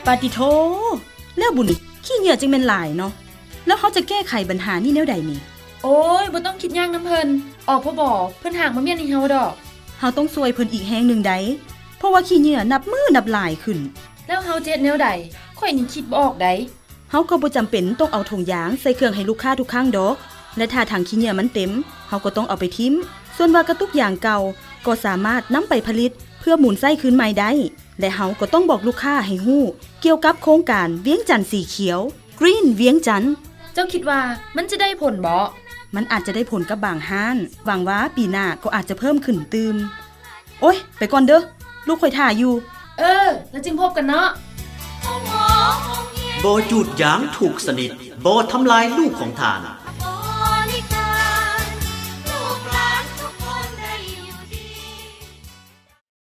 ปาติโทแล้วบุญขี้เหงื่อจึงเป็นหลายเนาะแล้วเขาจะแก้ไขปัญหานี่แนวใดนี่โอ้ยบ่ต้องคิดยากน้ำเพิ่นออกพ่อบ่เพิ่นหากมาเมียนให้เฮาดอกเฮาต้องช่วยเพิ่นอีกแฮงหนึ่งได้เพราะว่าขี้เหงื่อนับมือนับหลายขึ้นแล้วเฮาเจ็ดแนวใดข่อยนี่คิดบ่ออกได้เฮาก็บ่จำเป็นต้องเอาถุงยางใส่เครื่องให้ลูกค้าทุกครั้งดอกและถ้าถังขี้เหงื่อมันเต็มเฮาก็ต้องเอาไปทิ้มส่วนว่ากระตุกยางเก่าก็สามารถนำไปผลิตเพื่อหมุนไส้คืนใหม่ได้และเฮาก็ต้องบอกลูกค้าให้ฮู้เกี่ยวกับโครงการเวียงจันทน์สีเขียว Green เวียงจันทน์เจ้าคิดว่ามันจะได้ผลบ่มันอาจจะได้ผลกับบางห้านหวังว่าปีหน้าก็อาจจะเพิ่มขึ้นตืมโอ๊ยไปก่อนเด้อลูกข่อยท่าอยู่แล้วจึงพบกันเนาะบ่จูดยางถูกสนิทบ่ทำลายลูกของทาน